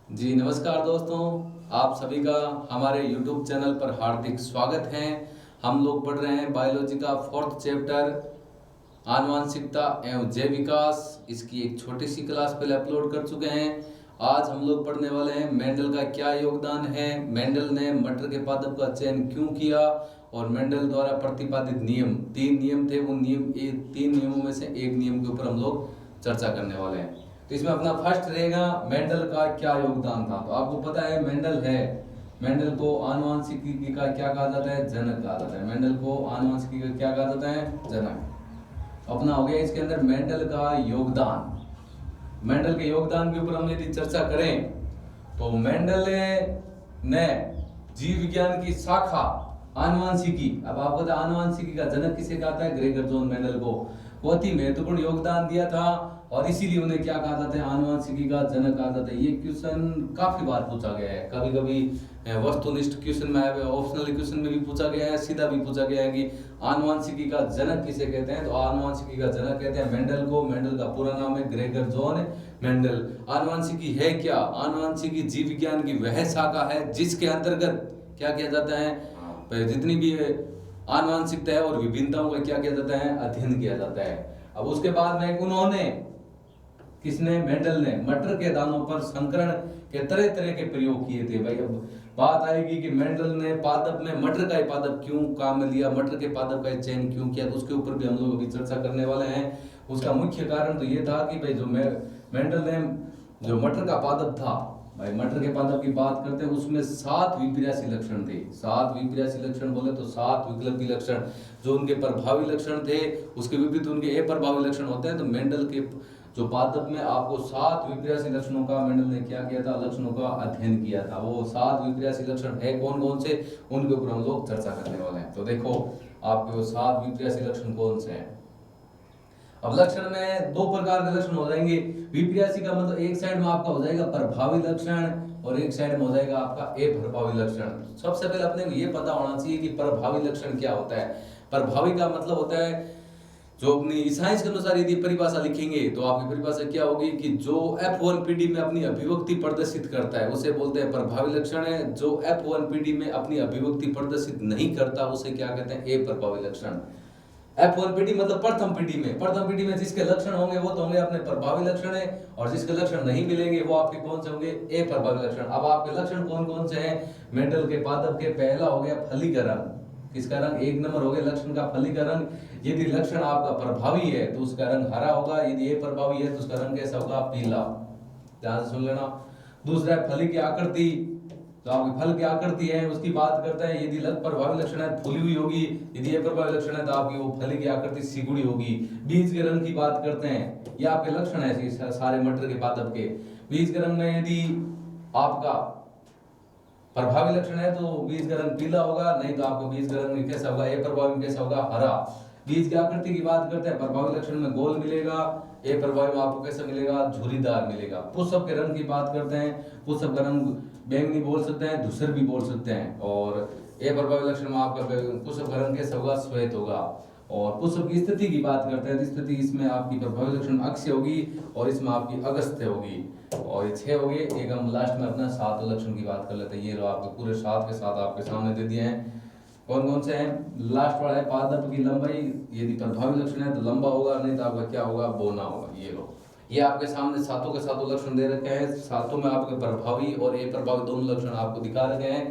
जी नमस्कार दोस्तों, आप सभी का हमारे YouTube चैनल पर हार्दिक स्वागत है। हम लोग पढ़ रहे हैं बायोलॉजी का 4th चैप्टर आनुवांशिकता एवं जैव विकास। इसकी एक छोटी सी क्लास पहले अपलोड कर चुके हैं। आज हम लोग पढ़ने वाले हैं मेंडल का क्या योगदान है, मेंडल ने मटर के पादप का चयन क्यों किया और मेंडल द्वारा प्रतिपादित नियम, 3 नियम थे, उन 3 नियमों में से एक नियम के ऊपर हम लोग चर्चा करने वाले हैं। तो इसमें अपना फर्स्ट रहेगा मेंडल का क्या योगदान था। तो आपको पता है मेंडल को आनुवांशिकी का क्या कहा जाता है, जनक कहा जाता है। मेंडल को आनुवांशिकी का क्या कहा जाता है, जनक। अपना हो गया इसके अंदर मेंडल का योगदान। मेंडल के योगदान के ऊपर हम यदि चर्चा करें तो मेंडल ने जीव विज्ञान की शाखा आनुवांशिकी, अब आपको पता है आनुवांशिकी का जनक किसे कहता है, ग्रेगर जॉन मेंडल को। बहुत ही महत्वपूर्ण योगदान दिया था और इसीलिए उन्हें क्या कहा जाता है, आनुवांशिकी का जनक कहा जाता है। ये क्वेश्चन काफी बार पूछा गया है, कभी कभी वस्तुनिष्ठ क्वेश्चन में आया हुआ, ऑप्शनल क्वेश्चन में भी पूछा गया है, सीधा भी पूछा गया है कि आनुवांशिकी का जनक किसे कहते हैं। तो आनुवांशिकी का जनक कहते हैं मेंडल को। मेंडल का पूरा नाम है ग्रेगर जॉन मेंडल। आनुवांशिकी है क्या? आनुवांशिकी जीव विज्ञान की वह शाखा है जिसके अंतर्गत क्या किया जाता है, जितनी भी आनुवांशिकता है और विभिन्नताओं का क्या किया जाता है, अध्ययन किया जाता है। अब उसके बाद में उन्होंने, किसने, मेंडल ने मटर के दानों पर संकरण के तरह तरह के प्रयोग किए थे। भाई अब बात आएगी कि मेंडल ने पादप में मटर का ही पादप क्यों काम में लिया, मटर के पादप का चयन क्यों किया, तो उसके ऊपर भी हम लोग अभी चर्चा करने वाले हैं। उसका मुख्य कारण तो ये था कि भाई जो मेंडल ने जो मटर का पादप था, भाई मटर के पादप की बात करते हैं, उसमें 7 विपर्यासी लक्षण थे। 7 विपर्यासी लक्षण बोले तो 7 विकल्पी लक्षण, जो उनके प्रभावी लक्षण थे उसके विपरीत उनके अप्रभावी लक्षण होते हैं। तो मेंडल के जो पादप में आपको 7 विपर्यासी लक्षणों का मेंडल ने क्या किया था, लक्षणों का अध्ययन किया था। वो 7 विपर्यासी लक्षण है कौन कौन से, उनके ऊपर हम लोग चर्चा करने वाले हैं। तो देखो आपके वो 7 विपर्यासी लक्षण कौन से हैं। अब लक्षण में 2 प्रकार के लक्षण हो जाएंगे। विपर्यासी का मतलब एक साइड में आपका हो जाएगा प्रभावी लक्षण और एक साइड में हो जाएगा आपका अप्रभावी लक्षण। सबसे पहले अपने को ये पता होना चाहिए कि प्रभावी लक्षण क्या होता है। प्रभावी का मतलब होता है, जो अपनी साइंस के अनुसार यदि परिभाषा लिखेंगे तो आपकी परिभाषा क्या होगी कि जो F1 पीढ़ी में अपनी अभिव्यक्ति प्रदर्शित करता है उसे बोलते हैं प्रभावी लक्षण है। जो F1 पीढ़ी में अपनी अभिव्यक्ति प्रदर्शित नहीं करता उसे क्या कहते हैं, अप्रभावी लक्षण। F1 पीढ़ी मतलब प्रथम पीढ़ी में जिसके लक्षण होंगे वो तो होंगे अपने प्रभावी लक्षण है, और जिसके लक्षण नहीं मिलेंगे वो आपके कौन से होंगे, अप्रभावी लक्षण। अब आपके लक्षण कौन कौन से हैं मेंडल के पादप के? पहला हो गया फलीकरण। किसका रंग? 1 नंबर हो गया लक्षण का फलीकरण। यदि लक्षण आपका प्रभावी है तो उसका रंग हरा होगा, यदि अप्रभावी है तो उसका रंग कैसा होगा, पीला। ध्यान से सुन लेना। दूसरा है फली की आकृति। तो आपके फल की आकृति है उसकी बात करते हैं। यदि प्रभावी लक्षण है फूली हुई होगी, यदि अप्रभावी लक्षण है तो आपकी वो फली की आकृति सिकुड़ी होगी। बीज के रंग की बात करते हैं, ये आपके लक्षण है सारे मटर के पादप के। बीज के रंग में यदि आपका प्रभावी लक्षण है तो बीज का रंग पीला होगा, नहीं तो आपको बीज का रंग कैसा होगा, अप्रभावी में कैसा होगा, हरा। बीज की आकृति की बात करते हैं, प्रभावी लक्षण में गोल मिलेगा, अप्रभावी में आपको कैसा मिलेगा, झुर्रीदार मिलेगा। पुष्प के रंग की बात करते हैं, पुष्प का रंग बैंगनी बोल सकते हैं, धूसर भी बोल सकते हैं। और अप्रभावी लक्षण में आपका पुष्प का रंग कैसा होगा, श्वेत होगा। और पुष्प की स्थिति की बात करते हैं तो स्थिति इसमें आपकी प्रभावी लक्षण अक्ष्य होगी और इसमें आपकी अगस्त्य होगी। और ये 6 हो गए। एक हम लास्ट में अपना 7 लक्षण की बात कर लेते हैं। ये लो आपके पूरे 7 के 7 आपके सामने दे दिए हैं। कौन कौन से हैं? लास्ट वाला है पादप की लंबाई, यदि प्रभावी लक्षण है तो लंबा होगा, नहीं तो आपका क्या होगा, बोना होगा। ये लो, ये आपके सामने 7 के 7 लक्षण दे रखे हैं। 7 में आपके प्रभावी और अप्रभावी दोनों लक्षण आपको दिखा रखे हैं।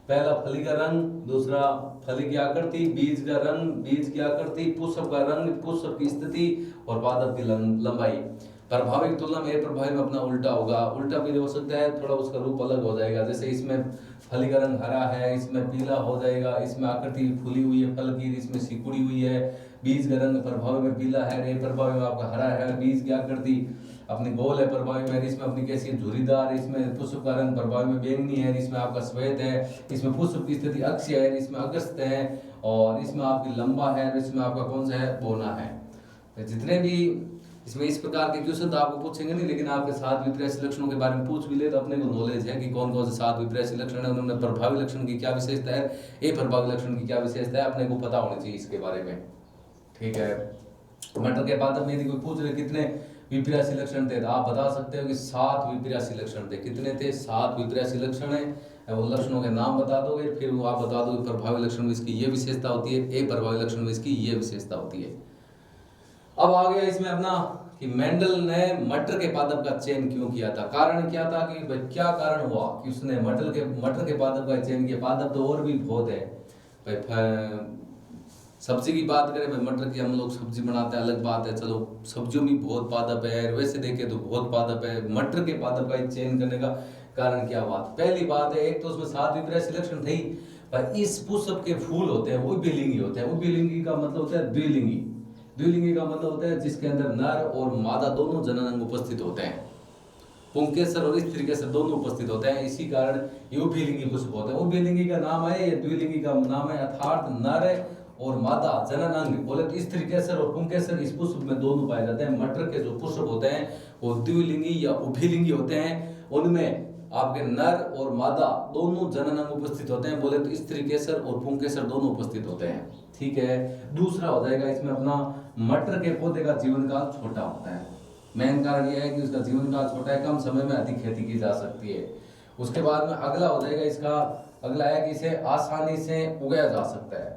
पहला फली का रंग, दूसरा फली की आकृति, बीज का रंग, बीज की आकृति, पुष्प का रंग, पुष्प की स्थिति और पादप की लंबाई। प्रभावी की तुलना में अप्रभावी में अपना उल्टा होगा। उल्टा भी हो सकता है, थोड़ा उसका रूप अलग हो जाएगा। जैसे इसमें फली का रंग हरा है, इसमें पीला हो जाएगा, इसमें आकृति फूली हुई है फल की, इसमें सिकुड़ी हुई है। बीज का रंग प्रभावी में पीला है, अप्रभावी में आपका हरा है। बीज की आकृति अपनी गोल है प्रभावी में, इसमें अपनी कैसी है, झुर्रीदार। इसमें पुष्प का रंग प्रभावी में बैंगनी है, इसमें आपका श्वेत है। इसमें पुष्प की स्थिति अक्ष्य है, इसमें अगस्त है। और इसमें आपकी लंबा है, इसमें आपका कौन सा है, बोना है। तो जितने भी इसमें इस प्रकार के क्वेश्चन तो आपको पूछेंगे नहीं, लेकिन आपके 7 विपर्यासी लक्षणों के बारे में पूछ भी ले तो अपने को नॉलेज है कि कौन कौन से 7 विपर्यासी लक्षण है, उन्होंने प्रभावी लक्षण की क्या विशेषता है, अप्रभावी लक्षण की क्या विशेषता है, अपने को पता होनी चाहिए इसके बारे में। ठीक है। मटर के पादप में यदि कोई पूछ रहे कितने विपर्यासी लक्षण थे, तो आप बता सकते हो कि 7 विपर्यासी लक्षण थे। कितने थे? 7 विपर्यासी लक्षण है। वो लक्षणों के नाम बता दोगे, फिर वो आप बता दोगे प्रभावी लक्षण में इसकी ये विशेषता होती है, ए प्रभावी लक्षण में इसकी ये विशेषता होती है। अब आ गया इसमें अपना कि मेंडल ने मटर के पादप का चयन क्यों किया था। कारण क्या था कि भाई क्या कारण हुआ कि उसने मटर के पादप का चयन किया। पादप तो और भी बहुत है भाई। सब्जी की बात करें भाई, मटर की हम लोग सब्जी बनाते हैं अलग बात है, चलो सब्जियों में बहुत पादप है, वैसे देखें तो बहुत पादप है। मटर के पादप का चयन करने का कारण क्या बात? पहली बात है, एक तो उसमें 7 विपर्यासी लक्षण थे भाई। इस पुष्प के फूल होते हैं वो द्विलिंगी होते हैं। वो द्विलिंगी का मतलब होता है द्विलिंगी। द्विलिंगी का मतलब होता है जिसके अंदर नर और मादा दोनों जननांग उपस्थित होते हैं। पुंकेसर और स्त्रीकेसर दोनों उपस्थित होते हैं, इसी कारण ये उभयलिंगी पुष्प होते हैं। उभयलिंगी का नाम है, ये द्विलिंगी का नाम है, अर्थात नर और मादा जननांग बोले तो स्त्रीकेसर और पुंकेसर इस पुष्प में दोनों पाए जाते हैं। मटर के जो पुष्प होते हैं वो द्विलिंगी या उभयलिंगी होते हैं, उनमें आपके नर और मादा दोनों जननांग उपस्थित होते हैं। बोले तो स्त्रीकेसर और पुंकेसर दोनों उपस्थित होते हैं। ठीक है। दूसरा हो जाएगा इसमें अपना मटर के पौधे का जीवन काल छोटा होता है। मेन कारण यह है कि उसका जीवन काल छोटा है, कम समय में अधिक खेती की जा सकती है। उसके बाद में अगला हो जाएगा इसका, अगला है कि इसे आसानी से उगाया जा सकता है।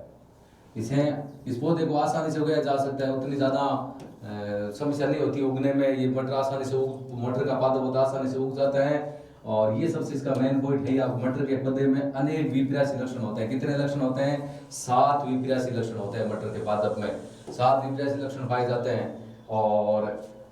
इस पौधे को आसानी से उगाया जा सकता है, उतनी ज़्यादा समस्या नहीं होती उगने में। ये मटर आसानी से मटर का पादप बहुत आसानी से उग जाता है। और ये सबसे इसका मेन पॉइंट है। आप मटर के पौधे में अनेक विपर्यासी लक्षण होते हैं। कितने लक्षण होते हैं? 7 विपर्यासी लक्षण होते हैं मटर के पादप में। 7 विपर्यासी लक्षण पाए जाते हैं। और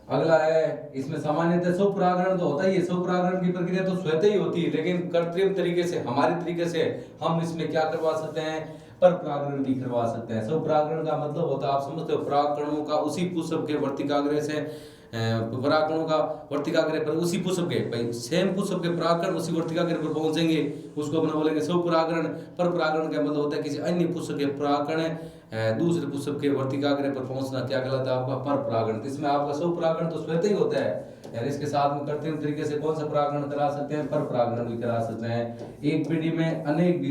अगला है इसमें सामान्यतः स्वपरागण तो होता ही है। स्वपरागण की प्रक्रिया तो स्वतः ही होती है, लेकिन कृत्रिम तरीके से हमारे तरीके से हम इसमें क्या करवा सकते हैं? पर परागण भी करवा सकते हैं। स्वपरागण का मतलब होता है, आप समझते हो, परागकणों का उसी पुष्प के वर्तिकाग्र से परागकणों का वर्तिकाग्र पर उसी पुष्प के भाई सेम पुष्प के परागकण उसी वर्तिकाग्र पर पहुंचेंगे, उसको अपना बोलेंगे स्वपरागण। पर परागण का मतलब होता है किसी अन्य पुष्प के परागकण दूसरे पुष्प के वर्तिकाग्र पर पहुंचना क्या कहलाता है? आपका पर परागण। इसमें आपका स्वपरागण तो स्वतः ही होता है, यानी इसके साथ में कृत्रिम तरीके से कौन सा परागण करा सकते हैं? पर परागण भी करा सकते हैं। एक पीढ़ी में अनेक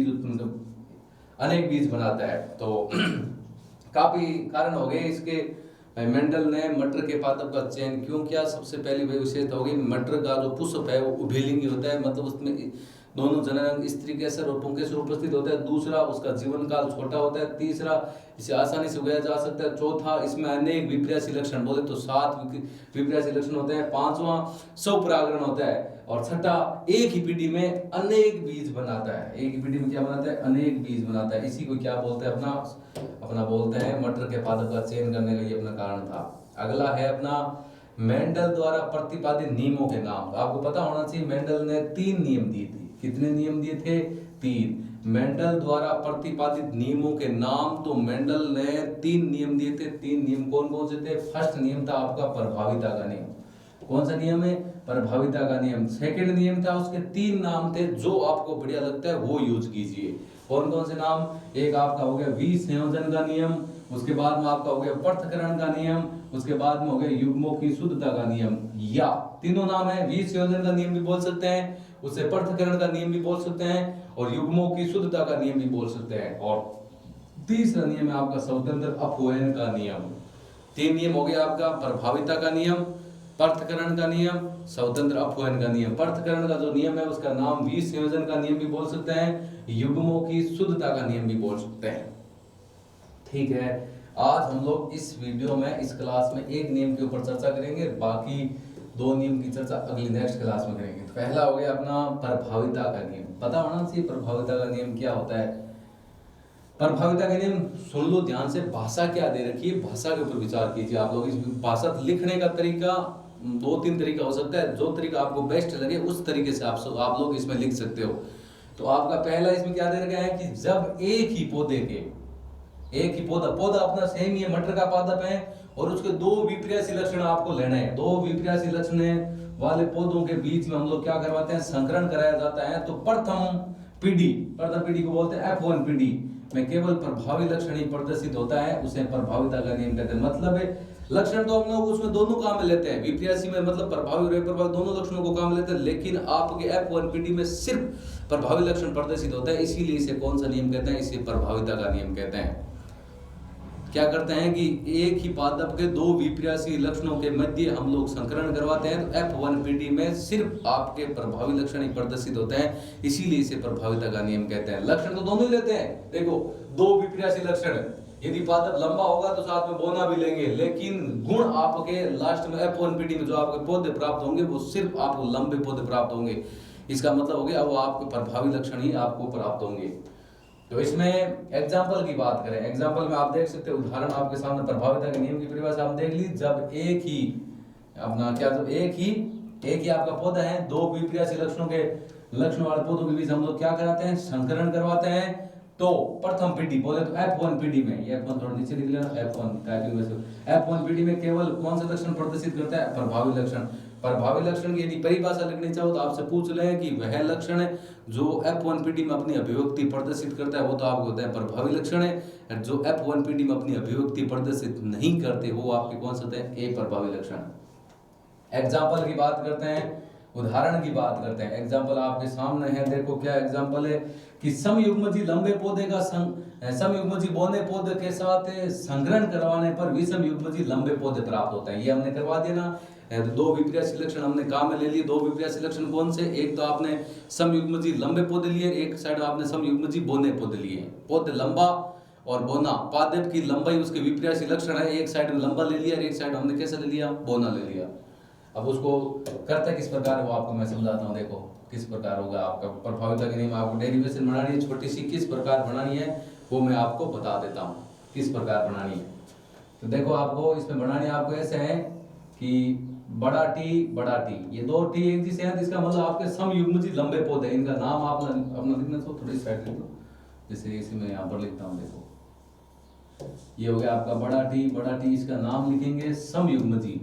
बीज बनाता है। तो काफी कारण हो गए इसके। मेंडल ने मटर के पादप का चयन क्यों किया? सबसे पहली वही विशेषता होगी, मटर का जो पुष्प है वो उभयलिंगी होता है, मतलब उसमें दोनों जननांग स्त्रीकेसर और पुंकेसर उपस्थित होता है। दूसरा, उसका जीवन काल छोटा होता है। तीसरा, इसे आसानी से उगाया जा सकता है। चौथा, इसमें अनेक विपर्यासी लक्षण, बोले तो 7 विपर्यासी लक्षण होते हैं। पांचवा, स्वपरागण होता है। और छठा, एक ही पीढ़ी में अनेक बीज बनाता है। एक ही पीढ़ी में क्या बनाता है? अनेक बीज बनाता है। इसी को क्या बोलते हैं? अपना बोलते हैं मटर के पादप का चयन करने का ये अपना कारण था। अगला है अपना मेंडल द्वारा प्रतिपादित नियमों के नाम। आपको पता होना चाहिए मेंडल ने 3 नियम दिए थे। कितने नियम दिए थे? 3। मेंडल द्वारा प्रतिपादित नियमों के नाम, तो मेंडल ने 3 नियम दिए थे। 3 नियम कौन कौन से थे? फर्स्ट नियम था आपका प्रभाविता का नियम। कौन सा नियम है? प्रभाविता का नियम। सेकंड नियम था, उसके 3 नाम थे, जो आपको बढ़िया लगता है वो यूज कीजिए। कौन कौन से नाम? एक आपका हो गया विसंयोजन का नियम, उसके बाद में आपका हो गया पृथक्करण का नियम, उसके बाद में हो गया युग्मों की शुद्धता का नियम। या तीनों नाम है, विसंयोजन का नियम भी बोल सकते हैं, उसे पृथक्करण का नियम भी बोल सकते हैं, और युग्मों की शुद्धता का नियम भी बोल सकते हैं। और तीसरा नियम है आपका स्वतंत्र अपवयन का नियम। 3 नियम हो गया आपका, प्रभाविता का नियम, पृथक्करण का नियम, स्वतंत्र अपवयन का नियम। पृथक्करण का जो नियम है उसका नाम विसंयोजन का नियम भी बोल सकते हैं, युग्मों की शुद्धता का नियम भी बोल सकते हैं। ठीक है। आज हम लोग इस वीडियो में, इस क्लास में एक नियम के ऊपर चर्चा करेंगे, बाकी 2 नियम की चर्चा अगली नेक्स्ट क्लास में करेंगे। पहला हो गया अपना प्रभाविता का नियम। पता होना चाहिए प्रभाविता का नियम क्या होता है। प्रभाविता का नियम सुन लो ध्यान से, भाषा क्या दे रखी है, भाषा के ऊपर विचार कीजिए आप लोग। इस भाषा लिखने का तरीका 2-3 तरीका हो सकता है, जो तरीका आपको बेस्ट लगे उस तरीके से आप लोग इसमें लिख सकते हो। तो आपका पहला इसमें क्या दे रखा है कि जब एक ही पौधे के, एक ही पौधा अपना सेम ही है, मटर का पादप है, और उसके 2 विपर्यासी लक्षण आपको लेने हैं। 2 विपर्यासी लक्षण वाले पौधों के बीच में हम लोग क्या करवाते हैं? संकरण कराया जाता है। तो प्रथम पीढ़ी को बोलते हैं F1 पीढ़ी में केवल प्रभावी लक्षण ही प्रदर्शित होता है, उसे प्रभाविता का नियम कहते हैं। मतलब है लक्षण तो हम लोग उसमें दोनों काम में लेते हैं, विपर्यासी में मतलब प्रभावी और अप्रभावी दोनों लक्षणों को काम में लेते हैं, लेकिन आपके F1 पीढ़ी में सिर्फ प्रभावी लक्षण प्रदर्शित होता है। इसीलिए इसे कौन सा नियम कहते हैं? इसे प्रभाविता का नियम कहते हैं। क्या करते हैं कि एक ही पादप के दो विपर्यासी लक्षणों के मध्य हम लोग संकरण करवाते हैं। तो F1PD में सिर्फ आपके प्रभावी लक्षण ही प्रदर्शित होते हैं, इसीलिए इसे प्रभाविता का नियम कहते हैं। लक्षण तो दोनों ही लेते हैं, देखो दो विपर्यासी लक्षण, यदि पादप लंबा होगा तो साथ में बोना भी लेंगे, लेकिन गुण आपके लास्ट में F1PD में जो आपके पौधे प्राप्त होंगे वो सिर्फ आपको लंबे पौधे प्राप्त होंगे। इसका मतलब हो गया वो आपके प्रभावी लक्षण ही आपको प्राप्त होंगे। तो इसमें एग्जाम्पल की बात करें, एग्जाम्पल में आप देख सकते हैं, उदाहरण आपके सामने प्रभाविता के नियम की परिभाषा आप देख ली। जब एक ही अपना क्या जब एक ही आपका पौधा है, दो विपर्यासी लक्षणों के लक्षण वाले पौधों के बीच हम लोग क्या कराते हैं, संकरण करवाते हैं। तो प्रथम पीढ़ी बोले तो F1PD में, ये F1 थोड़ा नीचे लिख लेना, F1 टाइपिंग में से F1PD में केवल कौन सा लक्षण प्रदर्शित करता है, प्रभावी लक्षण। प्रभावी लक्षण की यदि परिभाषा लिखनी चाहो तो आपसे पूछ लें कि वह लक्षण जो F1PD में अपनी अभिव्यक्ति प्रदर्शित करता है वो तो आपको होता है प्रभावी लक्षण है। जो F1PD में अपनी अभिव्यक्ति प्रदर्शित नहीं करते वो आपके कौन से होते हैं, अप्रभावी लक्षण। एग्जाम्पल की बात करते हैं, उदाहरण की बात करते हैं। एग्जाम्पल आपके सामने है, देखो क्या एग्जाम्पल है कि समयुग्मजी लंबे पौधे का समयुग्मजी बौने पौधे के साथ संग्रहण करवाने पर विषमयुग्मजी लंबे पौधे प्राप्त होते हैं। ये हमने करवा दिया ना। दो विपर्यासी लक्षण हमने काम में ले लिए। दो विपर्यासी लक्षण कौन से, एक तो आपने समयुग्मजी लंबे पौधे लिए, एक साइड आपने समयुग्मजी बौने पौधे लिए। पौधे लंबा और बोना, पादप की लंबाई उसके विपर्यासी लक्षण है, एक साइड में लंबा ले लिया और एक साइड हमने कैसे ले लिया, बोना ले लिया। अब उसको करता किस प्रकार वो आपको मैं समझाता हूँ। देखो किस प्रकार होगा आपका प्रभाविता के नियम, आपको डेरिवेशन बनानी है छोटी सी, किस प्रकार बनानी है वो मैं आपको बता देता हूँ किस प्रकार बनानी है। तो देखो आपको इसमें बनानी आपको ऐसे है कि बड़ा टी, ये दो टी एक जैसे हैं, इसका मतलब आपके समयुग्मजी लंबे पौधे, इनका नाम आप अपना लिखना तो थोड़ी साइड लिख लो, जैसे इसी में यहाँ पर लिखता हूँ। देखो ये हो गया आपका बड़ा टी, इसका नाम लिखेंगे समयुग्मजी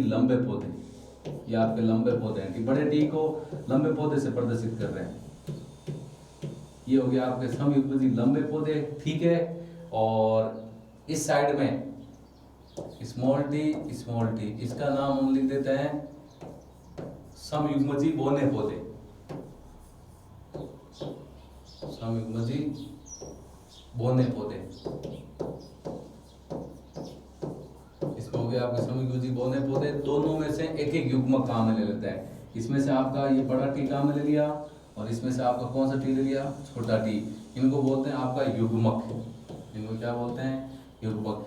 लंबे पौधे। ये आपके लंबे पौधे हैं कि बड़े टी को लंबे पौधे से प्रदर्शित कर रहे हैं। ये हो गया आपके समयुग्मजी लंबे पौधे, ठीक है। और इस साइड में स्मॉल टी, इसका नाम हम लिख देते हैं समयुग्मजी बौने पौधे, समयुग्मजी बौने पौधे। इसमें हो गया आपके समयुग्मजी बौने पौधे, दोनों में से एक एक युग्मक काम में ले लेते हैं। इसमें से आपका ये बड़ा टी काम में ले लिया और इसमें से आपका कौन सा टी ले लिया, छोटा टी। इनको बोलते हैं आपका युग्मक, इनको क्या बोलते हैं, युग्मक।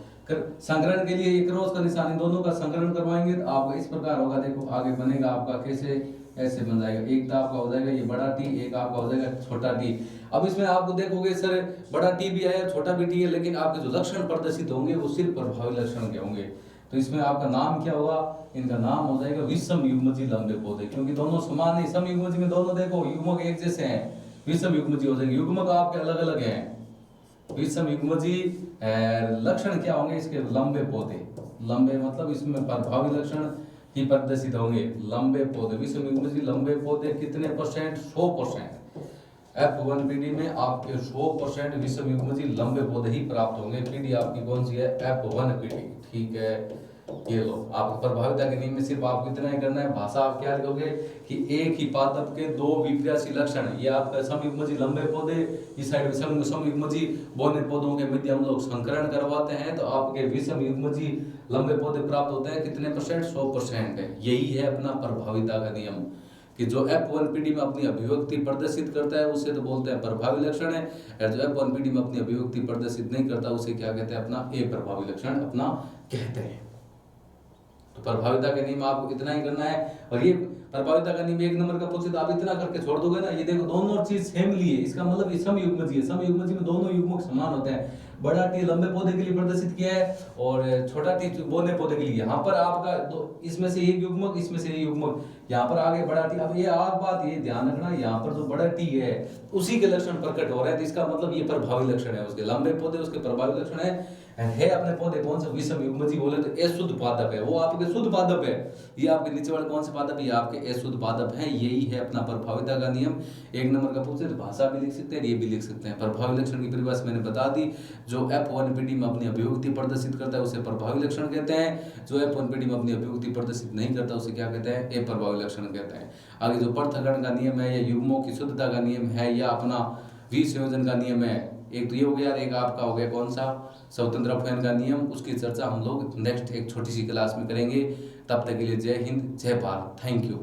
संकरण के लिए एक क्रॉस का निशान, इन दोनों का संकरण करवाएंगे तो आपका इस प्रकार होगा। देखो आगे बनेगा आपका कैसे, ऐसे बन जाएगा। एक तो आपका हो जाएगा ये बड़ा टी, एक आपका हो जाएगा छोटा टी। अब इसमें आपको देखोगे सर बड़ा टी भी है छोटा भी टी है, लेकिन आपके जो लक्षण प्रदर्शित होंगे वो सिर्फ प्रभावी लक्षण के होंगे। तो इसमें आपका नाम क्या होगा, इनका नाम हो जाएगा विषम युग्मजी लंबे पौधे, क्योंकि दोनों समान नहीं। सम युग्मजी में दोनों देखो युग्मक एक जैसे हैं, विषम युग्मजी हो जाएंगे, युग्मक आपके अलग अलग हैं। विषम युग्मजी लक्षण क्या होंगे इसके, लंबे पौधे, लंबे मतलब इसमें प्रभावी लक्षण ही प्रदर्शित होंगे, लंबे पौधे। विषम युग्मजी लंबे पौधे कितने परसेंट, 100%। F1PD में आपके 100% विषम युग्मजी लंबे पौधे ही प्राप्त होंगे। पीडी आपकी कौन सी है, F1PD, ठीक है। ये लो आपको प्रभाविता के नियम में सिर्फ आपको इतना ही करना है। भाषा आप क्या लिखोगे कि एक ही पादप के दो विपर्यासी लक्षण, ये आपका समयुग्मजी लंबे पौधे, इस साइड में समयुग्मजी बौने पौधों के मध्य हम लोग संकरण करवाते हैं तो आपके विषम युग्मजी लंबे पौधे प्राप्त होते हैं कितने परसेंट, 100% है। यही है अपना प्रभाविता का नियम कि जो F1PD में अपनी अभिव्यक्ति प्रदर्शित करता है उसे तो बोलते हैं प्रभावी लक्षण है, और जो F1PD में अपनी अभिव्यक्ति प्रदर्शित नहीं करता उसे क्या कहते हैं, अपना अप्रभावी लक्षण अपना कहते हैं। तो प्रभाविता का नियम आपको इतना ही करना है। और ये प्रभाविता का नियम 1 नंबर का पूछे तो आप इतना करके छोड़ दोगे ना। ये देखो दोनों चीज सेम लिए, इसका मतलब ये समयुग्मजी है। समयुग्मजी में दोनों युग्मक समान होते हैं। बड़ा टी लंबे पौधे के लिए प्रदर्शित किया है और छोटा टी बौने पौधे के लिए। यहाँ पर आपका इसमें से एक युग्मक, इसमें से एक युग्मक, यहाँ पर आगे बड़ा टी। अब ये आप बात ये ध्यान रखना, यहाँ पर जो बड़ा टी है उसी के लक्षण प्रकट हो रहे हैं, तो इसका मतलब ये प्रभावी लक्षण है उसके। लंबे पौधे उसके प्रभावी लक्षण है अपने पौधे कौन सा, विषम युग्मजी बोले तो अशुद्ध पादप है, वो आपके शुद्ध पादप है। ये आपके नीचे वाले कौन से पादप, ये आपके अशुद्ध पादप हैं। यही है अपना प्रभाविता का नियम। 1 नंबर का पूछे तो भाषा भी लिख सकते हैं, ये भी लिख सकते हैं। प्रभावी लक्षण की परिभाषा मैंने बता दी। जो F1PD में अपनी अभिव्यक्ति प्रदर्शित करता है उसे प्रभावी लक्षण कहते हैं। जो F1PD में अपनी अभिव्यक्ति प्रदर्शित नहीं करता उसे क्या कहते हैं, अप्रभावी लक्षण कहते हैं। आगे जो पृथक्करण का नियम है या युग्मों की शुद्धता का नियम है या अपना विसंयोजन का नियम है, एक तो ये हो गया, एक आपका हो गया कौन सा, स्वतंत्र अपव्यय का नियम। उसकी चर्चा हम लोग नेक्स्ट एक छोटी सी क्लास में करेंगे। तब तक के लिए जय हिंद, जय भारत, थैंक यू।